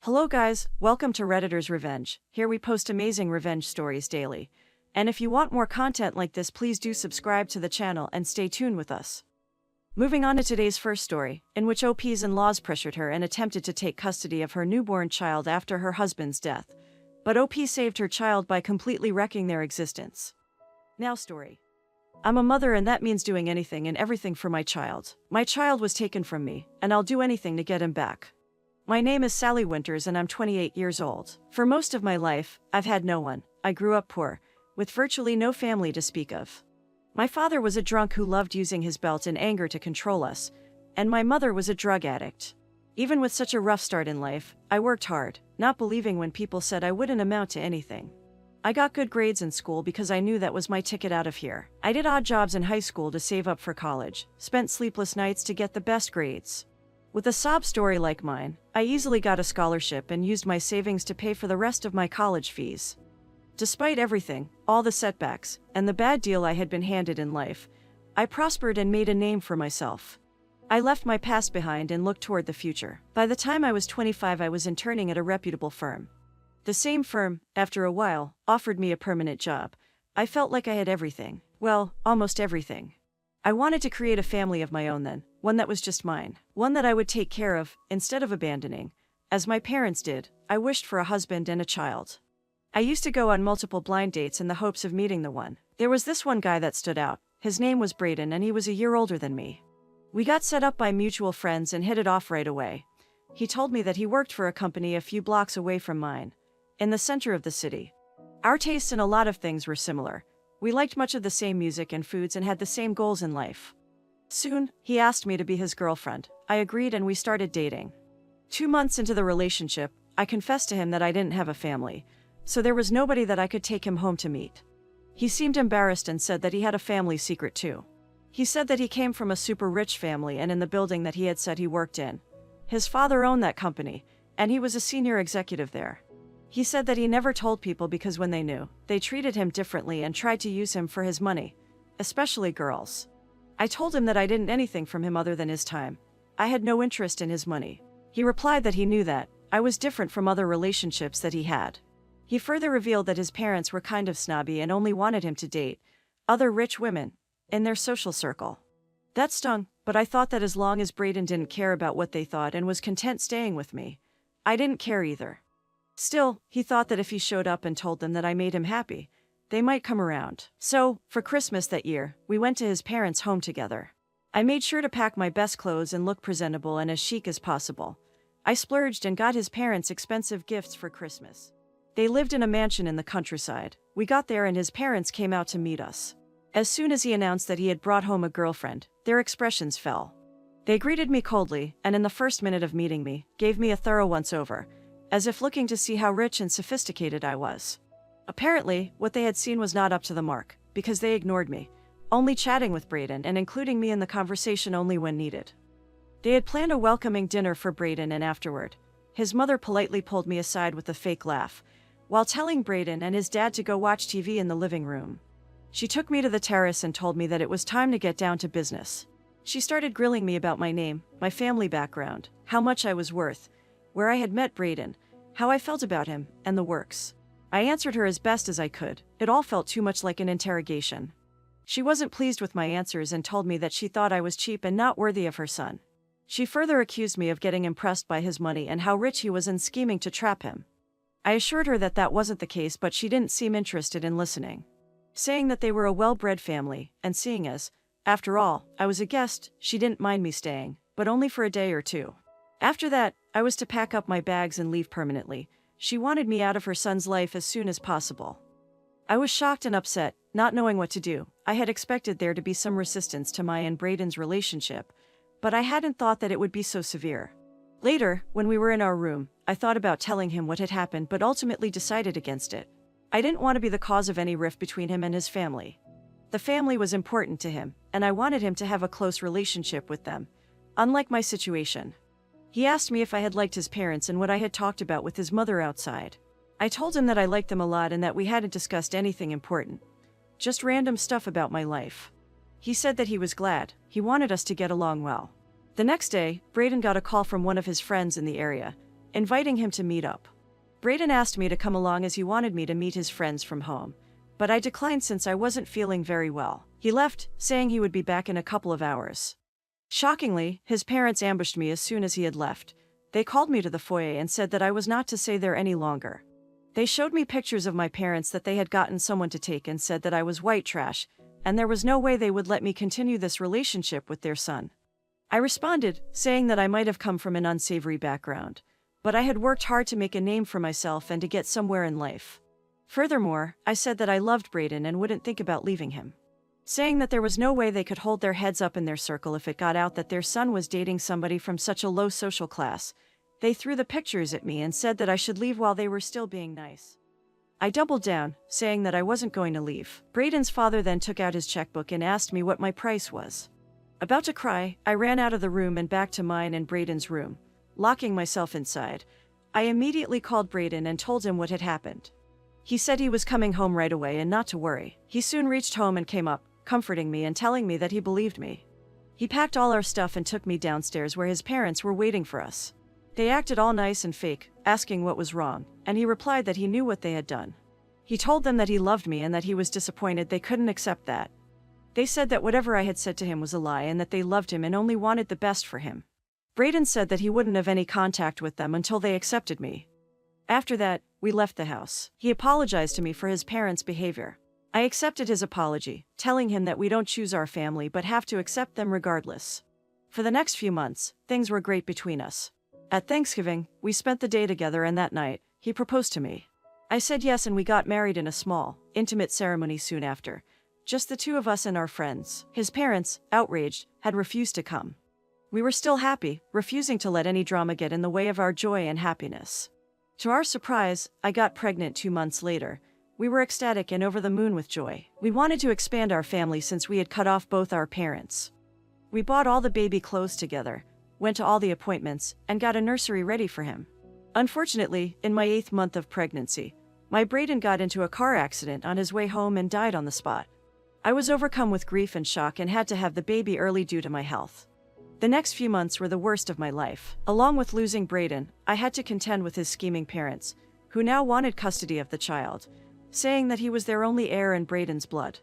Hello guys, welcome to Redditor's Revenge. Here we post amazing revenge stories daily. And if you want more content like this, please do subscribe to the channel and stay tuned with us. Moving on to today's first story, in which OP's in-laws pressured her and attempted to take custody of her newborn child after her husband's death. But OP saved her child by completely wrecking their existence. Now story. I'm a mother and that means doing anything and everything for my child. My child was taken from me, and I'll do anything to get him back. My name is Sally Winters and I'm 28 years old. For most of my life, I've had no one. I grew up poor, with virtually no family to speak of. My father was a drunk who loved using his belt in anger to control us, and my mother was a drug addict. Even with such a rough start in life, I worked hard, not believing when people said I wouldn't amount to anything. I got good grades in school because I knew that was my ticket out of here. I did odd jobs in high school to save up for college, spent sleepless nights to get the best grades. With a sob story like mine, I easily got a scholarship and used my savings to pay for the rest of my college fees. Despite everything, all the setbacks, and the bad deal I had been handed in life, I prospered and made a name for myself. I left my past behind and looked toward the future. By the time I was 25, I was interning at a reputable firm. The same firm, after a while, offered me a permanent job. I felt like I had everything. Well, almost everything. I wanted to create a family of my own then, one that was just mine, one that I would take care of, instead of abandoning. As my parents did, I wished for a husband and a child. I used to go on multiple blind dates in the hopes of meeting the one. There was this one guy that stood out. His name was Braden and he was a year older than me. We got set up by mutual friends and hit it off right away. He told me that he worked for a company a few blocks away from mine, in the center of the city. Our tastes in a lot of things were similar. We liked much of the same music and foods and had the same goals in life. Soon, he asked me to be his girlfriend. I agreed and we started dating. 2 months into the relationship, I confessed to him that I didn't have a family, so there was nobody that I could take him home to meet. He seemed embarrassed and said that he had a family secret too. He said that he came from a super rich family and in the building that he had said he worked in. His father owned that company, and he was a senior executive there. He said that he never told people because when they knew, they treated him differently and tried to use him for his money, especially girls. I told him that I didn't anything from him other than his time. I had no interest in his money. He replied that he knew that I was different from other relationships that he had. He further revealed that his parents were kind of snobby and only wanted him to date other rich women in their social circle. That stung, but I thought that as long as Braden didn't care about what they thought and was content staying with me, I didn't care either. Still, he thought that if he showed up and told them that I made him happy, they might come around. So, for Christmas that year, we went to his parents' home together. I made sure to pack my best clothes and look presentable and as chic as possible. I splurged and got his parents expensive gifts for Christmas. They lived in a mansion in the countryside. We got there and his parents came out to meet us. As soon as he announced that he had brought home a girlfriend, their expressions fell. They greeted me coldly, and in the first minute of meeting me, gave me a thorough once-over, as if looking to see how rich and sophisticated I was. Apparently, what they had seen was not up to the mark, because they ignored me, only chatting with Braden and including me in the conversation only when needed. They had planned a welcoming dinner for Braden and afterward, his mother politely pulled me aside with a fake laugh, while telling Braden and his dad to go watch TV in the living room. She took me to the terrace and told me that it was time to get down to business. She started grilling me about my name, my family background, how much I was worth, where I had met Braden, how I felt about him, and the works. I answered her as best as I could. It all felt too much like an interrogation. She wasn't pleased with my answers and told me that she thought I was cheap and not worthy of her son. She further accused me of getting impressed by his money and how rich he was and scheming to trap him. I assured her that that wasn't the case, but she didn't seem interested in listening. Saying that they were a well-bred family, and seeing as, after all, I was a guest, she didn't mind me staying, but only for a day or two. After that, I was to pack up my bags and leave permanently. She wanted me out of her son's life as soon as possible. I was shocked and upset, not knowing what to do. I had expected there to be some resistance to my and Braden's relationship, but I hadn't thought that it would be so severe. Later, when we were in our room, I thought about telling him what had happened but ultimately decided against it. I didn't want to be the cause of any rift between him and his family. The family was important to him, and I wanted him to have a close relationship with them, unlike my situation. He asked me if I had liked his parents and what I had talked about with his mother outside. I told him that I liked them a lot and that we hadn't discussed anything important. Just random stuff about my life. He said that he was glad. He wanted us to get along well. The next day, Braden got a call from one of his friends in the area, inviting him to meet up. Braden asked me to come along as he wanted me to meet his friends from home, but I declined since I wasn't feeling very well. He left, saying he would be back in a couple of hours. Shockingly, his parents ambushed me as soon as he had left. They called me to the foyer and said that I was not to stay there any longer. They showed me pictures of my parents that they had gotten someone to take and said that I was white trash, and there was no way they would let me continue this relationship with their son. I responded, saying that I might have come from an unsavory background, but I had worked hard to make a name for myself and to get somewhere in life. Furthermore, I said that I loved Braden and wouldn't think about leaving him, saying that there was no way they could hold their heads up in their circle if it got out that their son was dating somebody from such a low social class. They threw the pictures at me and said that I should leave while they were still being nice. I doubled down, saying that I wasn't going to leave. Braden's father then took out his checkbook and asked me what my price was. About to cry, I ran out of the room and back to mine and Braden's room, locking myself inside. I immediately called Braden and told him what had happened. He said he was coming home right away and not to worry. He soon reached home and came up, comforting me and telling me that he believed me. He packed all our stuff and took me downstairs where his parents were waiting for us. They acted all nice and fake, asking what was wrong, and he replied that he knew what they had done. He told them that he loved me and that he was disappointed they couldn't accept that. They said that whatever I had said to him was a lie and that they loved him and only wanted the best for him. Braden said that he wouldn't have any contact with them until they accepted me. After that, we left the house. He apologized to me for his parents' behavior. I accepted his apology, telling him that we don't choose our family but have to accept them regardless. For the next few months, things were great between us. At Thanksgiving, we spent the day together and that night, he proposed to me. I said yes and we got married in a small, intimate ceremony soon after. Just the two of us and our friends. His parents, outraged, had refused to come. We were still happy, refusing to let any drama get in the way of our joy and happiness. To our surprise, I got pregnant 2 months later. We were ecstatic and over the moon with joy. We wanted to expand our family since we had cut off both our parents. We bought all the baby clothes together, went to all the appointments, and got a nursery ready for him. Unfortunately, in my 8th month of pregnancy, my Braden got into a car accident on his way home and died on the spot. I was overcome with grief and shock and had to have the baby early due to my health. The next few months were the worst of my life. Along with losing Braden, I had to contend with his scheming parents, who now wanted custody of the child, saying that he was their only heir in Braden's blood.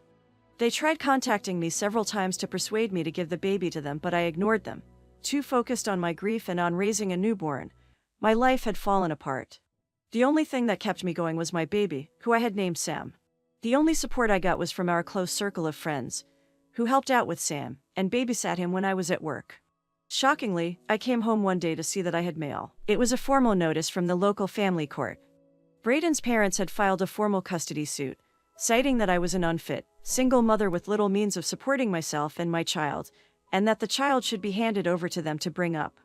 They tried contacting me several times to persuade me to give the baby to them, but I ignored them. Too focused on my grief and on raising a newborn, my life had fallen apart. The only thing that kept me going was my baby, who I had named Sam. The only support I got was from our close circle of friends, who helped out with Sam and babysat him when I was at work. Shockingly, I came home one day to see that I had mail. It was a formal notice from the local family court. Braden's parents had filed a formal custody suit, citing that I was an unfit, single mother with little means of supporting myself and my child, and that the child should be handed over to them to bring up.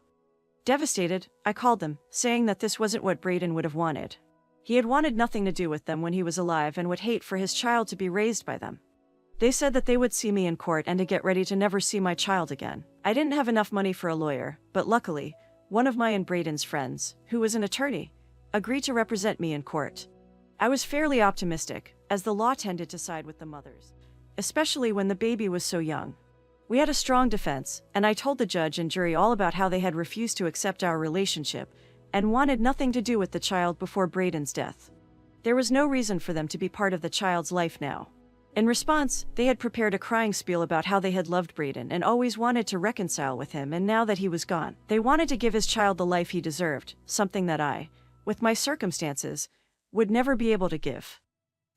Devastated, I called them, saying that this wasn't what Braden would have wanted. He had wanted nothing to do with them when he was alive and would hate for his child to be raised by them. They said that they would see me in court and to get ready to never see my child again. I didn't have enough money for a lawyer, but luckily, one of my and Braden's friends, who was an attorney, agreed to represent me in court. I was fairly optimistic, as the law tended to side with the mothers, especially when the baby was so young. We had a strong defense, and I told the judge and jury all about how they had refused to accept our relationship and wanted nothing to do with the child before Braden's death. There was no reason for them to be part of the child's life now. In response, they had prepared a crying spiel about how they had loved Braden and always wanted to reconcile with him, and now that he was gone, they wanted to give his child the life he deserved, something that I, with my circumstances, would never be able to give.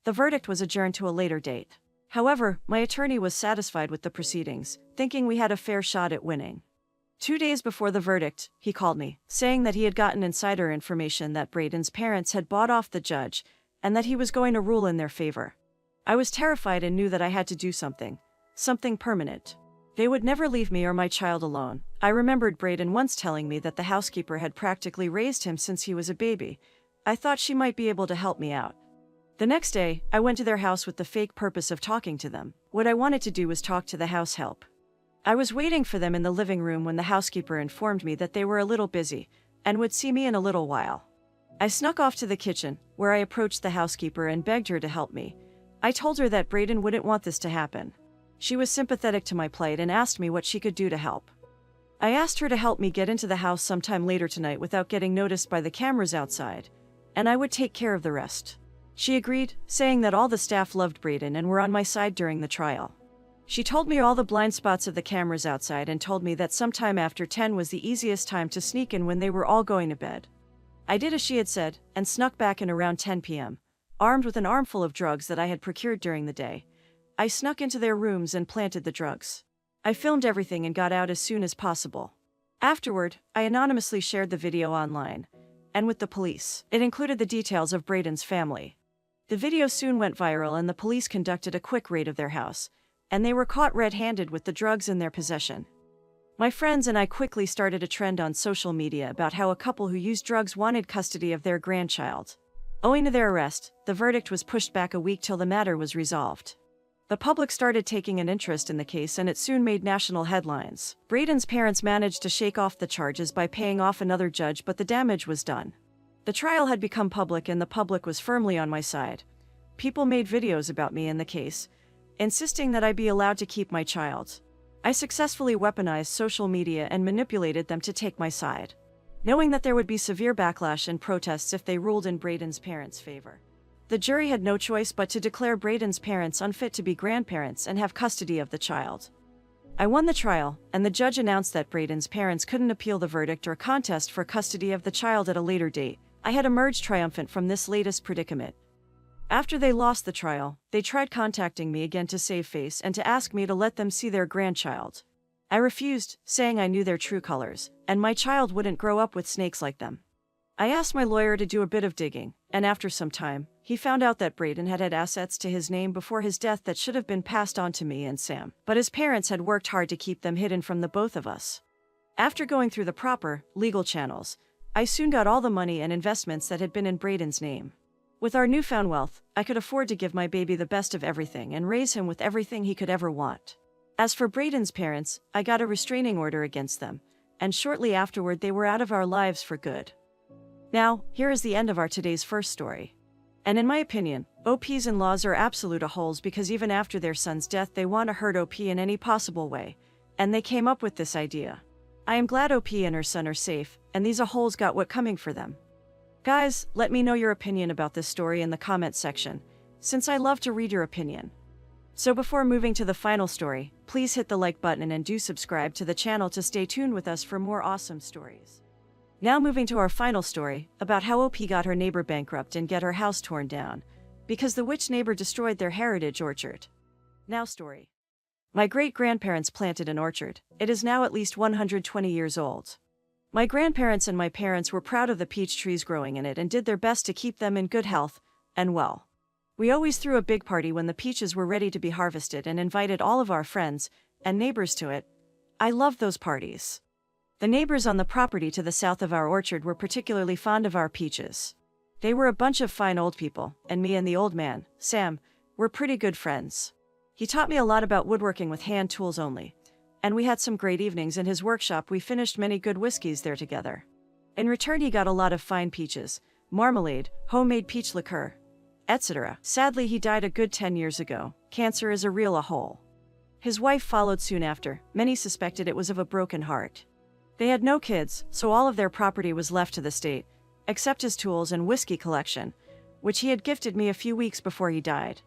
The verdict was adjourned to a later date. However, my attorney was satisfied with the proceedings, thinking we had a fair shot at winning. 2 days before the verdict, he called me, saying that he had gotten insider information that Braden's parents had bought off the judge and that he was going to rule in their favor. I was terrified and knew that I had to do something permanent. They would never leave me or my child alone. I remembered Braden once telling me that the housekeeper had practically raised him since he was a baby. I thought she might be able to help me out. The next day, I went to their house with the fake purpose of talking to them. What I wanted to do was talk to the house help. I was waiting for them in the living room when the housekeeper informed me that they were a little busy and would see me in a little while. I snuck off to the kitchen, where I approached the housekeeper and begged her to help me. I told her that Braden wouldn't want this to happen. She was sympathetic to my plight and asked me what she could do to help. I asked her to help me get into the house sometime later tonight without getting noticed by the cameras outside, and I would take care of the rest. She agreed, saying that all the staff loved Braden and were on my side during the trial. She told me all the blind spots of the cameras outside and told me that sometime after 10 was the easiest time to sneak in when they were all going to bed. I did as she had said, and snuck back in around 10 p.m., armed with an armful of drugs that I had procured during the day. I snuck into their rooms and planted the drugs. I filmed everything and got out as soon as possible. Afterward, I anonymously shared the video online, and with the police. It included the details of Braden's family. The video soon went viral and the police conducted a quick raid of their house, and they were caught red-handed with the drugs in their possession. My friends and I quickly started a trend on social media about how a couple who used drugs wanted custody of their grandchild. Owing to their arrest, the verdict was pushed back a week till the matter was resolved. The public started taking an interest in the case and it soon made national headlines. Braden's parents managed to shake off the charges by paying off another judge, but the damage was done. The trial had become public and the public was firmly on my side. People made videos about me in the case, insisting that I be allowed to keep my child. I successfully weaponized social media and manipulated them to take my side, knowing that there would be severe backlash and protests if they ruled in Braden's parents' favor. The jury had no choice but to declare Braden's parents unfit to be grandparents and have custody of the child. I won the trial, and the judge announced that Braden's parents couldn't appeal the verdict or contest for custody of the child at a later date. I had emerged triumphant from this latest predicament. After they lost the trial, they tried contacting me again to save face and to ask me to let them see their grandchild. I refused, saying I knew their true colors, and my child wouldn't grow up with snakes like them. I asked my lawyer to do a bit of digging, and after some time, he found out that Braden had had assets to his name before his death that should have been passed on to me and Sam, but his parents had worked hard to keep them hidden from the both of us. After going through the proper, legal channels, I soon got all the money and investments that had been in Braden's name. With our newfound wealth, I could afford to give my baby the best of everything and raise him with everything he could ever want. As for Braden's parents, I got a restraining order against them, and shortly afterward they were out of our lives for good. Now, here is the end of our today's first story. And in my opinion, OP's in-laws are absolute a-holes because even after their son's death they want to hurt OP in any possible way, and they came up with this idea. I am glad OP and her son are safe, and these a-holes got what coming for them. Guys, let me know your opinion about this story in the comment section, since I love to read your opinion. So before moving to the final story, please hit the like button and do subscribe to the channel to stay tuned with us for more awesome stories. Now moving to our final story, about how OP got her neighbor bankrupt and get her house torn down, because the witch neighbor destroyed their heritage orchard. Now story. My great-grandparents planted an orchard. It is now at least 120 years old. My grandparents and my parents were proud of the peach trees growing in it and did their best to keep them in good health, and well. We always threw a big party when the peaches were ready to be harvested and invited all of our friends and neighbors to it. I loved those parties. The neighbors on the property to the south of our orchard were particularly fond of our peaches. They were a bunch of fine old people, and me and the old man, Sam, were pretty good friends. He taught me a lot about woodworking with hand tools only, and we had some great evenings in his workshop. We finished many good whiskeys there together. In return he got a lot of fine peaches, marmalade, homemade peach liqueur, etc. Sadly he died a good 10 years ago. Cancer is a real a-hole. His wife followed soon after. Many suspected it was of a broken heart. They had no kids, so all of their property was left to the state, except his tools and whiskey collection, which he had gifted me a few weeks before he died.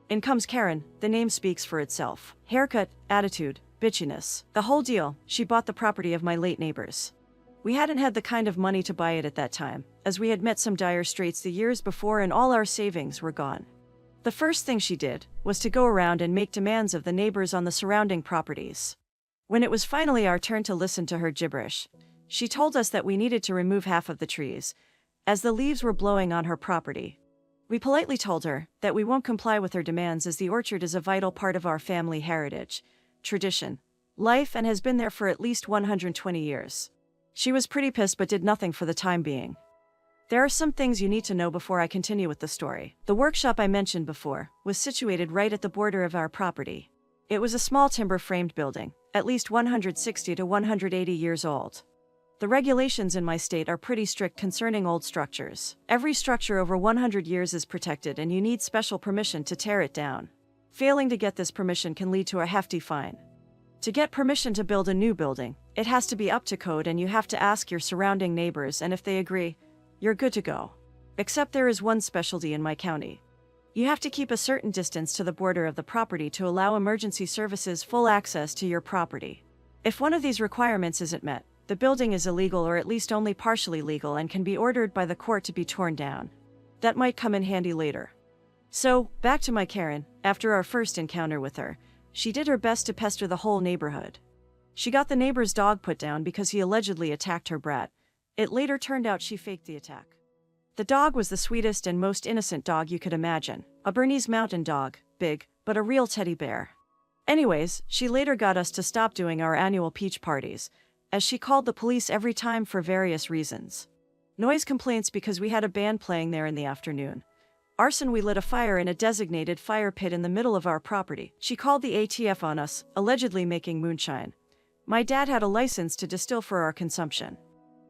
In comes Karen. The name speaks for itself. Haircut, attitude, bitchiness, the whole deal. She bought the property of my late neighbors. We hadn't had the kind of money to buy it at that time, as we had met some dire straits the years before and all our savings were gone. The first thing she did was to go around and make demands of the neighbors on the surrounding properties. When it was finally our turn to listen to her gibberish, she told us that we needed to remove half of the trees, as the leaves were blowing on her property. We politely told her that we won't comply with her demands as the orchard is a vital part of our family heritage, tradition, life, and has been there for at least 120 years. She was pretty pissed but did nothing for the time being. There are some things you need to know before I continue with the story. The workshop I mentioned before was situated right at the border of our property. It was a small timber-framed building, at least 160 to 180 years old. The regulations in my state are pretty strict concerning old structures. Every structure over 100 years is protected and you need special permission to tear it down. Failing to get this permission can lead to a hefty fine. To get permission to build a new building, it has to be up to code and you have to ask your surrounding neighbors, and if they agree, you're good to go. Except there is one specialty in my county. You have to keep a certain distance to the border of the property to allow emergency services full access to your property. If one of these requirements isn't met, the building is illegal or at least only partially legal and can be ordered by the court to be torn down. That might come in handy later. So, back to my Karen. After our first encounter with her, she did her best to pester the whole neighborhood. She got the neighbor's dog put down because he allegedly attacked her brat. It later turned out she faked the attack. The dog was the sweetest and most innocent dog you could imagine. A Bernese mountain dog, big, but a real teddy bear. Anyways, she later got us to stop doing our annual peach parties, as she called the police every time for various reasons. Noise complaints because we had a band playing there in the afternoon. Arson, we lit a fire in a designated fire pit in the middle of our property. She called the ATF on us, allegedly making moonshine. My dad had a license to distill for our consumption.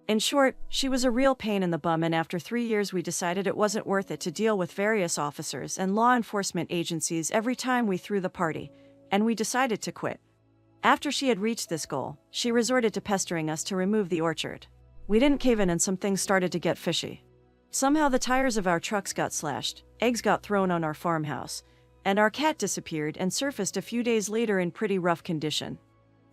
In short, she was a real pain in the bum, and after 3 years we decided it wasn't worth it to deal with various officers and law enforcement agencies every time we threw the party, and we decided to quit. After she had reached this goal, she resorted to pestering us to remove the orchard. We didn't cave in and some things started to get fishy. Somehow the tires of our trucks got slashed, eggs got thrown on our farmhouse, and our cat disappeared and surfaced a few days later in pretty rough condition.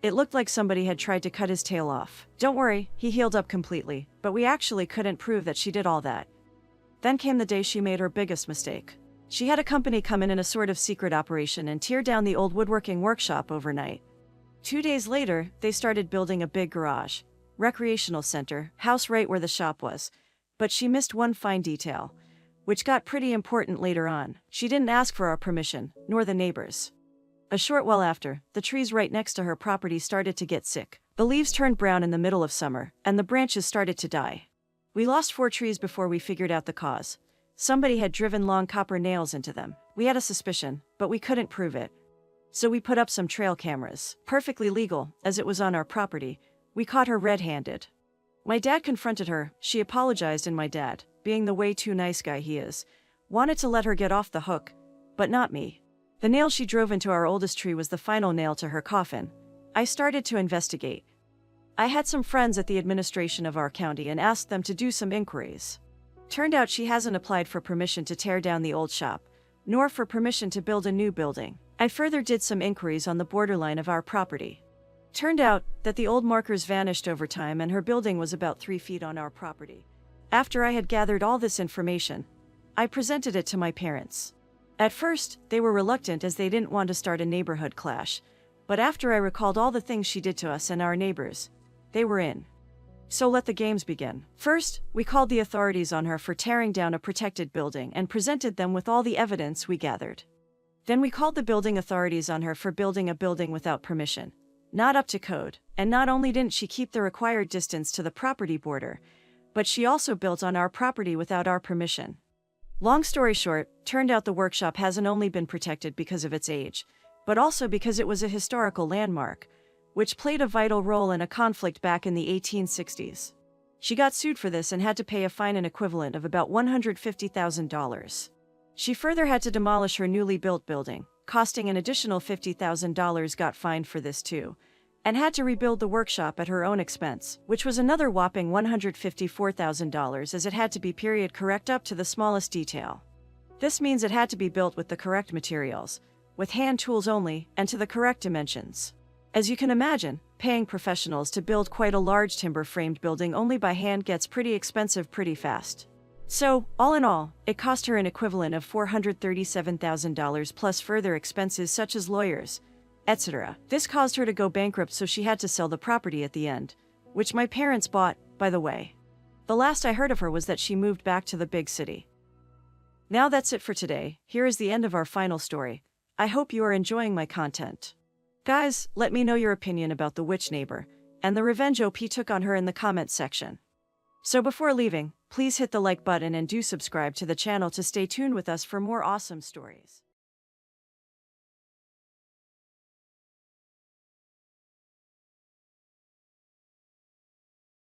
It looked like somebody had tried to cut his tail off. Don't worry, he healed up completely, but we actually couldn't prove that she did all that. Then came the day she made her biggest mistake. She had a company come in a sort of secret operation and tear down the old woodworking workshop overnight. 2 days later, they started building a big garage, recreational center, house right where the shop was. But she missed one fine detail, which got pretty important later on. She didn't ask for our permission, nor the neighbors. A short while after, the trees right next to her property started to get sick. The leaves turned brown in the middle of summer, and the branches started to die. We lost 4 trees before we figured out the cause. Somebody had driven long copper nails into them. We had a suspicion, but we couldn't prove it. So we put up some trail cameras. Perfectly legal, as it was on our property. We caught her red-handed. My dad confronted her, she apologized, and my dad, being the way too nice guy he is, wanted to let her get off the hook, but not me. The nail she drove into our oldest tree was the final nail to her coffin. I started to investigate. I had some friends at the administration of our county and asked them to do some inquiries. Turned out she hasn't applied for permission to tear down the old shop, nor for permission to build a new building. I further did some inquiries on the borderline of our property. Turned out that the old markers vanished over time and her building was about 3 feet on our property. After I had gathered all this information, I presented it to my parents. At first, they were reluctant as they didn't want to start a neighborhood clash, but after I recalled all the things she did to us and our neighbors, they were in. So let the games begin. First, we called the authorities on her for tearing down a protected building and presented them with all the evidence we gathered. Then we called the building authorities on her for building a building without permission, not up to code, and not only didn't she keep the required distance to the property border, but she also built on our property without our permission. Long story short, turned out the workshop hasn't only been protected because of its age, but also because it was a historical landmark, which played a vital role in a conflict back in the 1860s. She got sued for this and had to pay a fine, an equivalent of about $150,000. She further had to demolish her newly built building, costing an additional $50,000, got fined for this too, and had to rebuild the workshop at her own expense, which was another whopping $154,000, as it had to be period correct up to the smallest detail. This means it had to be built with the correct materials, with hand tools only, and to the correct dimensions. As you can imagine, paying professionals to build quite a large timber-framed building only by hand gets pretty expensive pretty fast. So, all in all, it cost her an equivalent of $437,000 plus further expenses such as lawyers, etc. This caused her to go bankrupt, so she had to sell the property at the end, which my parents bought, by the way. The last I heard of her was that she moved back to the big city. Now that's it for today. Here is the end of our final story. I hope you are enjoying my content. Guys, let me know your opinion about the witch neighbor, and the revenge OP took on her in the comments section. So before leaving, please hit the like button and do subscribe to the channel to stay tuned with us for more awesome stories.